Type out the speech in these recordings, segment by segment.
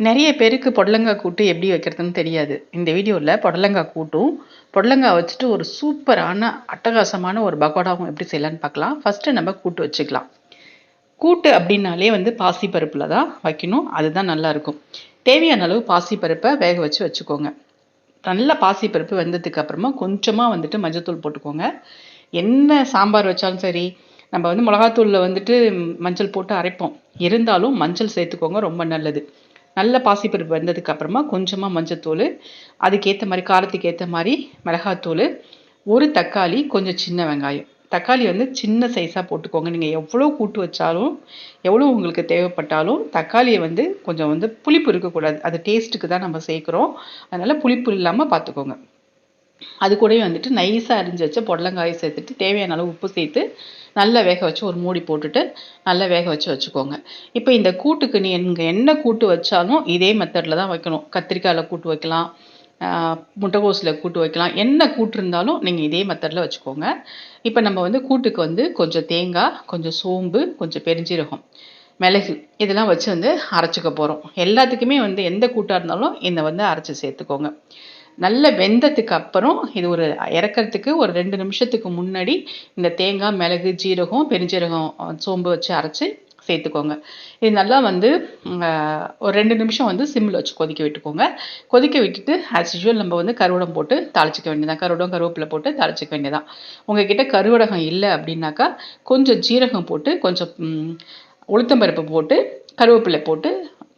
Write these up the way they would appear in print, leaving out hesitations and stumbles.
நிறைய பேருக்கு புடலங்காய் கூட்டு எப்படி வைக்கிறதுன்னு தெரியாது. இந்த வீடியோவில் புடலங்காய் கூட்டும் புடலங்காய் வச்சுட்டு ஒரு சூப்பரான அட்டகாசமான ஒரு பக்கோடாவும் எப்படி செய்யலான்னு பார்க்கலாம். ஃபஸ்ட்டு நம்ம கூட்டு வச்சுக்கலாம். கூட்டு அப்படின்னாலே பாசிப்பருப்பில் தான் வைக்கணும். அதுதான் நல்லாயிருக்கும். தேவையான அளவு பாசிப்பருப்பை வேக வச்சு வச்சுக்கோங்க. நல்லா பாசிப்பருப்பு வெந்ததுக்கு அப்புறமா கொஞ்சமாக மஞ்சத்தூள் போட்டுக்கோங்க. என்ன சாம்பார் வச்சாலும் சரி, நம்ம மிளகாத்தூளில் மஞ்சள் போட்டு அரைப்போம். இருந்தாலும் மஞ்சள் சேர்த்துக்கோங்க, ரொம்ப நல்லது. நல்ல பாசிப்பருப்பு வெந்ததுக்கு அப்புறமா கொஞ்சமாக மஞ்சத்தூள், அதுக்கேற்ற மாதிரி காரத்துக்கு ஏற்ற மாதிரி மிளகாத்தூள், ஒரு தக்காளி, கொஞ்சம் சின்ன வெங்காயம். தக்காளி சின்ன சைஸாக போட்டுக்கோங்க. நீங்கள் எவ்வளோ கூட்டு வச்சாலும் எவ்வளோ உங்களுக்கு தேவைப்பட்டாலும் தக்காளியை கொஞ்சம் புளிப்பு இருக்கக்கூடாது. அது டேஸ்ட்டுக்கு தான் நம்ம சேர்க்குறோம். அதனால் புளிப்பு இல்லாமல் பார்த்துக்கோங்க. அது கூடவே நைஸாக அரிஞ்சு வச்ச புடலங்காயை சேர்த்துட்டு தேவையான அளவு உப்பு சேர்த்து நல்லா வேக வச்சு ஒரு மூடி போட்டுட்டு நல்லா வேக வச்சு வச்சுக்கோங்க. இப்போ இந்த கூட்டுக்கு நீங்கள் என்ன கூட்டு வச்சாலும் இதே மெத்தடில் தான் வைக்கணும். கத்திரிக்காயில் கூட்டு வைக்கலாம், முட்டைகோஸில் கூட்டு வைக்கலாம். என்ன கூட்டு இருந்தாலும் நீங்கள் இதே மெத்தடில் வச்சுக்கோங்க. இப்போ நம்ம கூட்டுக்கு கொஞ்சம் தேங்காய், கொஞ்சம் சோம்பு, கொஞ்சம் பெருஞ்சீரகம், மிளகு இதெல்லாம் வச்சு அரைச்சிக்க போகிறோம். எல்லாத்துக்குமே எந்த கூட்டாக இருந்தாலும் இந்த அரைச்சி சேர்த்துக்கோங்க. நல்ல வெந்ததுக்கு அப்புறம் இது ஒரு இறக்கிறதுக்கு ஒரு 2 நிமிஷத்துக்கு முன்னாடி இந்த தேங்காய், மிளகு, ஜீரகம், பெருஞ்சீரகம், சோம்பு வச்சு அரைச்சி சேர்த்துக்கோங்க. இது நல்லா ஒரு 2 நிமிஷம் சிம்மில் வச்சு கொதிக்க விட்டுக்கோங்க. கொதிக்க விட்டுட்டு ஆஸ் யூஷுவல் நம்ம கருவடம் போட்டு தாளிச்சிக்க வேண்டியதான். கருவேப்பிலை போட்டு தாளிச்சிக்க வேண்டியதான். உங்ககிட்ட கருவடகம் இல்லை அப்படின்னாக்கா கொஞ்சம் ஜீரகம் போட்டு, கொஞ்சம் உளுத்தம்பருப்பு போட்டு, கருவேப்பிலை போட்டு,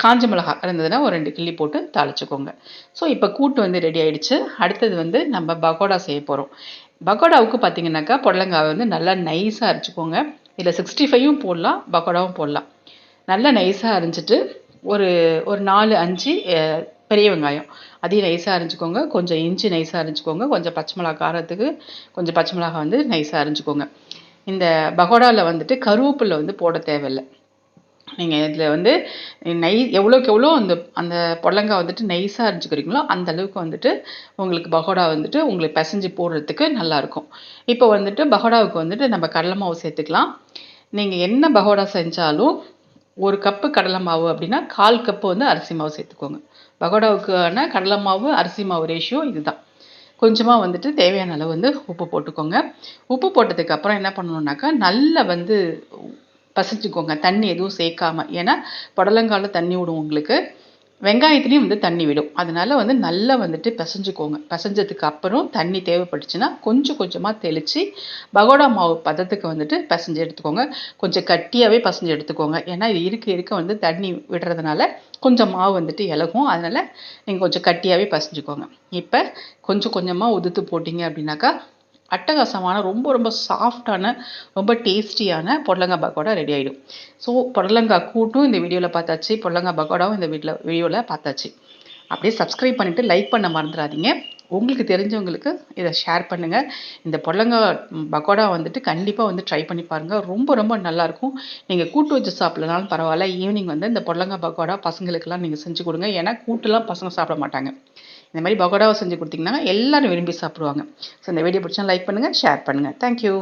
காஞ்ச மிளகாய் இருந்ததுன்னா ஒரு 2 கிள்ளி போட்டு தாளிச்சுக்கோங்க. ஸோ இப்போ கூட்டு ரெடி ஆகிடுச்சு. அடுத்தது நம்ம பக்கோடா செய்ய போகிறோம். பக்கோடாவுக்கு பார்த்தீங்கன்னாக்கா புடலங்காய் நல்லா நைஸாக அரைச்சிக்கோங்க. இதில் 65ம் போடலாம், பக்கோடாவும் போடலாம். நல்லா நைஸாக அரைஞ்சிட்டு ஒரு 4-5 பெரிய வெங்காயம் அதையும் நைஸாக அரைஞ்சிக்கோங்க. கொஞ்சம் இஞ்சி நைஸாக அரைஞ்சிக்கோங்க. கொஞ்சம் பச்சை மிளகா காரத்துக்கு கொஞ்சம் பச்சை மிளகா நைஸாக அரைஞ்சிக்கோங்க. இந்த பக்கோடாவில் கருவேப்பிலை போட தேவையில்லை. நீங்கள் இதில் எவ்வளோக்கு எவ்வளோ அந்த புடலங்காய் நைஸாக அரைச்சிக்கிறீங்களோ அந்த அளவுக்கு உங்களுக்கு பக்கோடா உங்களுக்கு பிசைஞ்சு போடுறதுக்கு நல்லாயிருக்கும். இப்போ பக்கோடாவுக்கு நம்ம கடலை மாவு சேர்த்துக்கலாம். நீங்கள் என்ன பக்கோடா செஞ்சாலும் 1 கப்பு கடலை மாவு அப்படின்னா 1/4 கப்பு அரிசி மாவு சேர்த்துக்கோங்க. பக்கோடாவுக்கான கடலை மாவு அரிசி மாவு ரேஷியோ இதுதான். கொஞ்சமாக தேவையான அளவு உப்பு போட்டுக்கோங்க. உப்பு போட்டதுக்கு அப்புறம் என்ன பண்ணணுன்னாக்கா நல்லா பசிச்சுக்கோங்க, தண்ணி எதுவும் சேர்க்காம. ஏன்னா புடலங்காயில் தண்ணி விடும், உங்களுக்கு வெங்காயத்துலேயும் தண்ணி விடும். அதனால நல்லா பிசைஞ்சுக்கோங்க. பிசைஞ்சதுக்கு அப்புறம் தண்ணி தேவைப்பட்டுச்சுன்னா கொஞ்சம் கொஞ்சமாக தெளித்து பகோடா மாவு பதத்துக்கு பிசைஞ்சு எடுத்துக்கோங்க. கொஞ்சம் கட்டியாகவே பிசைஞ்சு எடுத்துக்கோங்க. ஏன்னா இது இருக்க தண்ணி விடுறதுனால கொஞ்சம் மாவு இலகும். அதனால் நீங்கள் கொஞ்சம் கட்டியாகவே பிசைஞ்சுக்கோங்க. இப்போ கொஞ்சம் கொஞ்சமாக உதுத்து போட்டிங்க அப்படின்னாக்கா அட்டகாசமான ரொம்ப ரொம்ப சாஃப்டான ரொம்ப டேஸ்டியான புடலங்காய் பக்கோடா ரெடி ஆகிடும். ஸோ புடலங்காய் கூட்டும் இந்த வீடியோவில் பார்த்தாச்சு, புடலங்காய் பக்கோடாவும் இந்த வீடியோவில் பார்த்தாச்சு. அப்படியே சப்ஸ்கிரைப் பண்ணிவிட்டு லைக் பண்ண மறந்துடாதீங்க. உங்களுக்கு தெரிஞ்சவங்களுக்கு இதை ஷேர் பண்ணுங்கள். இந்த புடலங்காய் பக்கோடா கண்டிப்பாக ட்ரை பண்ணி பாருங்கள். ரொம்ப ரொம்ப நல்லாயிருக்கும். நீங்கள் கூட்டு வச்சு சாப்பிட்லனாலும் பரவாயில்ல, ஈவினிங் இந்த புடலங்காய் பக்கோடா பசங்களுக்கெல்லாம் நீங்கள் செஞ்சு கொடுங்க. ஏன்னா கூட்டுலாம் பசங்க சாப்பிட மாட்டாங்க. இந்த மாதிரி பக்கோடாவை செஞ்சு கொடுத்தீங்கன்னா எல்லாரும் விரும்பி சாப்பிடுவாங்க. ஸோ இந்த வீடியோ பிடிச்சா லைக் பண்ணுங்கள், ஷேர் பண்ணுங்கள். தேங்க்யூ.